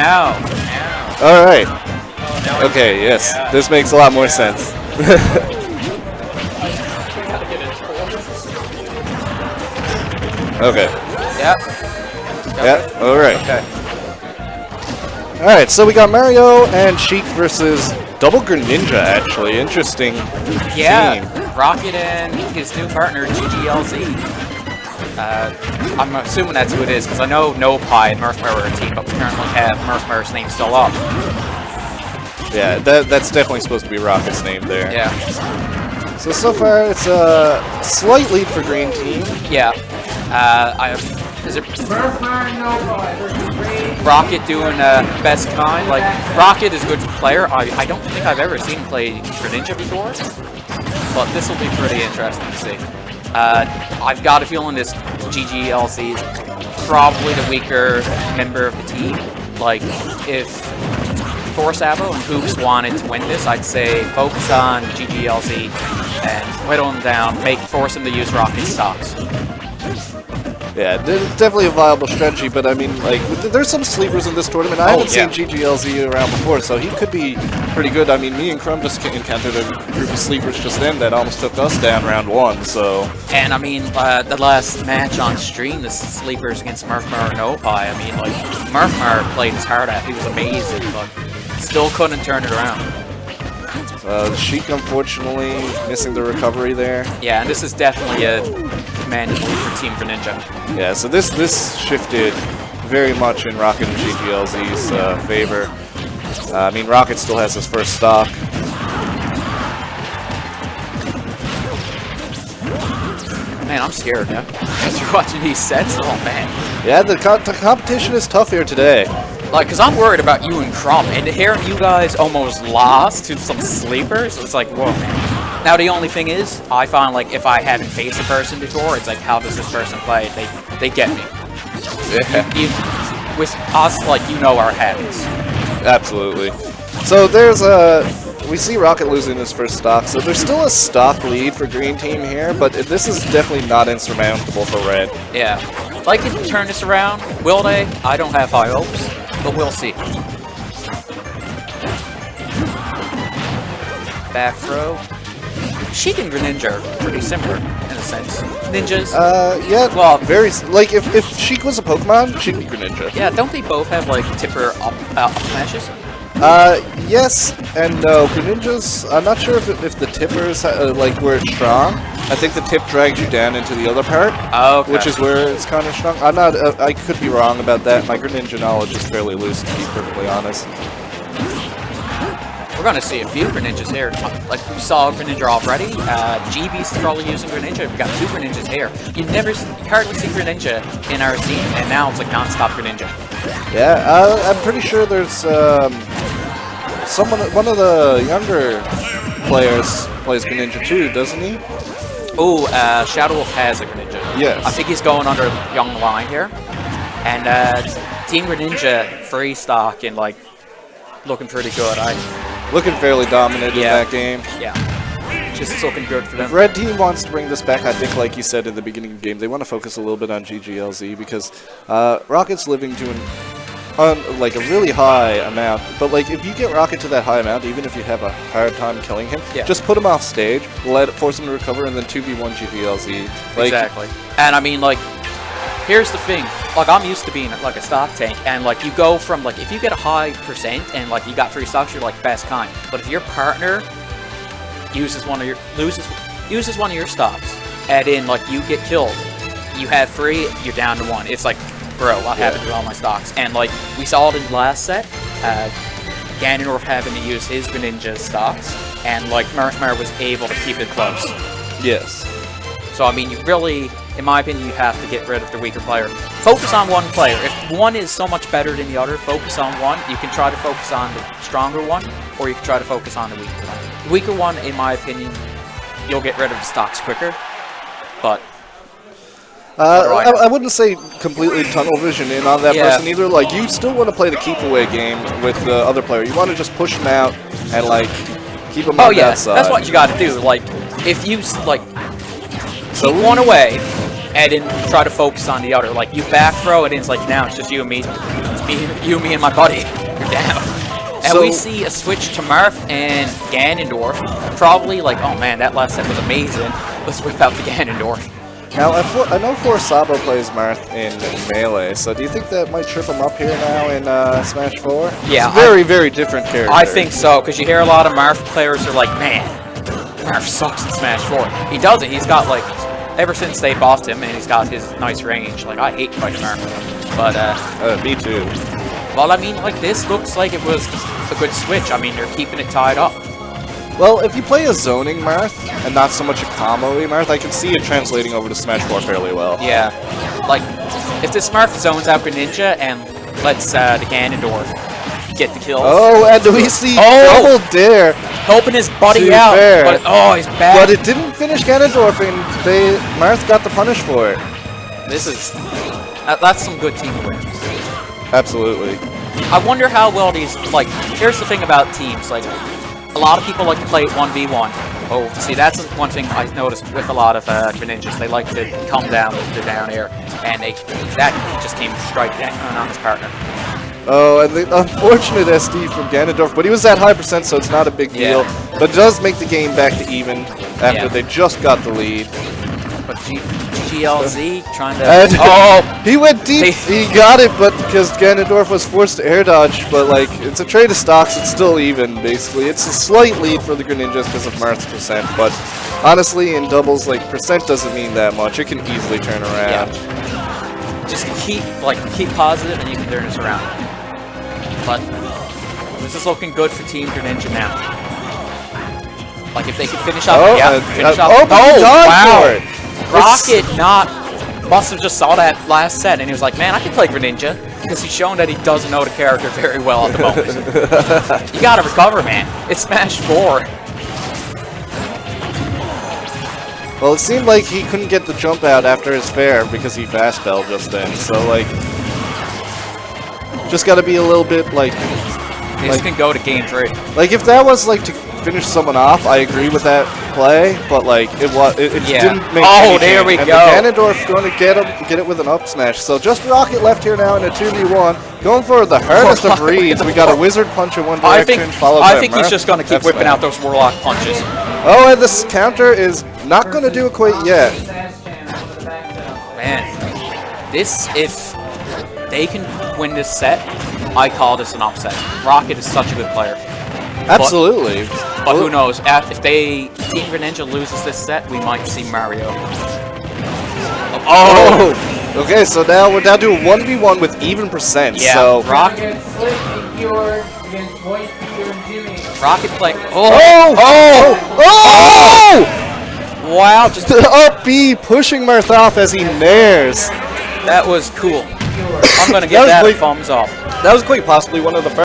now. All right. Now Okay, yes. yeah. This makes a lot more sense. Okay. Yep. Yeah, all right. Okay. All right, so we got Mario and Sheik versus Double Greninja, actually. Interesting Yeah. team. Rocket and his new partner, GGLZ. I'm assuming that's who it is, because I know NoPie and Murphmire were a team, but we currently have Murphmire's name still up. Yeah, that's definitely supposed to be Rocket's name there. Yeah. So far, it's a slight lead for Green Team. Yeah. Is it Rocket doing best kind? Like, Rocket is a good player. I don't think I've ever seen him play Greninja before, but this will be pretty interesting to see. I've got a feeling this GGLC is probably the weaker member of the team. Like, if Force Abo and Hoops wanted to win this, I'd say focus on GGLZ and whittle him down, force him to use Rocket stocks. Yeah, definitely a viable strategy, but I mean, like, there's some sleepers in this tournament. I haven't seen GGLZ around before, so he could be pretty good. I mean, me and Crumb just encountered a group of sleepers just then that almost took us down round 1, so... And, I mean, the last match on stream, the sleepers against Murphmire and NoPie, I mean, like, Murphmire played his heart out. He was amazing, but still couldn't turn it around. Sheik, unfortunately, missing the recovery there. Yeah, and this is definitely a commanded lead for Team Greninja. Yeah, so this shifted very much in Rocket and GGLZ's favor. I mean, Rocket still has his first stock. Man, I'm scared now. After watching these sets, oh man. Yeah, the competition is tough here today. Like, because I'm worried about you and Crumb, and hearing you guys almost lost to some sleepers, it's like, whoa, man. Now, the only thing is, I find, like, if I haven't faced a person before, it's like, how does this person play? They get me. Yeah. With us, like, you know our habits. Absolutely. So there's we see Rocket losing his first stock, so there's still a stock lead for Green Team here, but this is definitely not insurmountable for Red. Yeah. Like, if you turn this around, will they? I don't have high hopes, but we'll see. Back throw. Sheik and Greninja are pretty similar, in a sense. Ninjas. Yeah, Well, very, like, if Sheik was a Pokemon, she'd be Greninja. yeah, don't they both have, like, tipper up smashes? Yes and no. Greninjas, I'm not sure if the tippers, like, were strong. I think the tip drags you down into the other part, Okay. which is where it's kind of strong. I'm not, I could be wrong about that. My Greninja knowledge is fairly loose, to be perfectly honest. We're going to see a few Greninjas here. Like, we saw Greninja already. GB's probably using Greninja. We've got 2 Greninjas here. You hardly see Greninja in our scene, and now it's like non-stop Greninja. Yeah, I'm pretty sure there's one of the younger players plays Greninja too, doesn't he? Oh, Shadow Wolf has a Greninja. Yes. I think he's going under Young Line here. And Team Greninja free stock and like looking pretty good. Looking fairly dominant in that game. Yeah. Just looking good for them. If Red Team wants to bring this back, I think, like you said in the beginning of the game, they want to focus a little bit on GGLZ because Rocket's living to like a really high amount. But like, if you get Rocket to that high amount, even if you have a hard time killing him, just put him off stage, force him to recover, and then 2v1 GGLZ. Like, exactly. And I mean, like, here's the thing. Like, I'm used to being like a stock tank, and like you go from like if you get a high percent and like you got 3 stocks, you're like best kind. But if your partner uses one of your stocks, and in like you get killed, you have 3, you're down to 1. It's like, bro, what happened to all my stocks? And like we saw it in the last set, Ganondorf having to use his Greninja stocks, and like Murphmire was able to keep it close. Yes. So I mean, you really, in my opinion, you have to get rid of the weaker player. Focus on one player. If one is so much better than the other, focus on one. You can try to focus on the stronger one, or you can try to focus on the weaker one. The weaker one, in my opinion, you'll get rid of the stocks quicker, but I wouldn't say completely tunnel vision in on that person either. Like, you still want to play the keep away game with the other player. You want to just push them out and like keep them on that side. That's what you got to do. Like, if you like keep one away and then try to focus on the other. Like, you back throw and it's like, now it's just you and me. me and my buddy, you're down. And So- we see a switch to Marth and Ganondorf. Probably like, oh man, that last set was amazing. Let's whip out the Ganondorf. Now, I know Sabo plays Marth in Melee, so do you think that might trip him up here now in Smash 4? Yeah, It's a very, very different character. I think so, because you hear a lot of Marth players are like, man, Marth sucks in Smash 4. He doesn't. He's got like, ever since they buffed him, and he's got his nice range. Like, I hate fighting Marth. But, Me too. well, I mean, like, this looks like it was a good switch. I mean, you're keeping it tied up. Well, if you play a zoning Marth, and not so much a combo-y Marth, I can see it translating over to Smash 4 fairly well. Yeah. Like, if this Marth zones out Greninja and lets the Ganondorf get the kills. Oh, and we see Oh! Double Dare, Helping his buddy To out. fair. But, oh, he's bad. but it didn't finish Ganondorf, and Marth got the punish for it. This is... that's some good team awareness. Absolutely. I wonder how well these, like, here's the thing about teams, like, a lot of people like to play it 1v1. Oh, see, that's one thing I noticed with a lot of Greninjas. They like to come down with the down air, and that just came straight down on his partner. Oh, and the unfortunate SD from Ganondorf, but he was at high percent, so it's not a big deal. Yeah. But it does make the game back to even after Yeah. they just got the lead. But GLZ trying to... And oh! he went deep. He got it, but because Ganondorf was forced to air dodge. But like, it's a trade of stocks. It's still even, basically. It's a slight lead for the Greninjas because of Marth's percent. But honestly, in doubles, like percent doesn't mean that much. It can easily turn around. Yeah. Just keep positive, and you can turn this around. But this is looking good for Team Greninja now. Like if they could finish up, finish up. Oh, but he died wow! for it. Rocket must have just saw that last set, and he was like, man, I can play Greninja, because he's shown that he doesn't know the character very well at the moment. You gotta recover, man. It's Smash 4. Well, it seemed like he couldn't get the jump out after his fair because he fast fell just then. So like, just got to be a little bit like. This can go to game 3. Like if that was like to finish someone off, I agree with that play, but like it didn't make Oh, any there change. we and go. Ganondorf going to get it with an up smash. So just Rocket left here now in a 2v1, going for the hardest of reads. We got a wizard punch in one direction, followed by I think he's just going to keep F whipping smash. out those Warlock punches. Oh, and this counter is not going to do it quite yet. Man, this, if they can win this set, I call this an upset. Rocket is such a good player. Absolutely. But who knows? If Team Greninja loses this set, we might see Mario. Oh! Okay, so now we're down to a 1v1 with even percent. Yeah, So Rocket playing. Oh! Oh! Oh! Wow, just Up B pushing Marth off as he nares. that was cool. I'm gonna give That that was a thumbs up. That was quite possibly one of the first.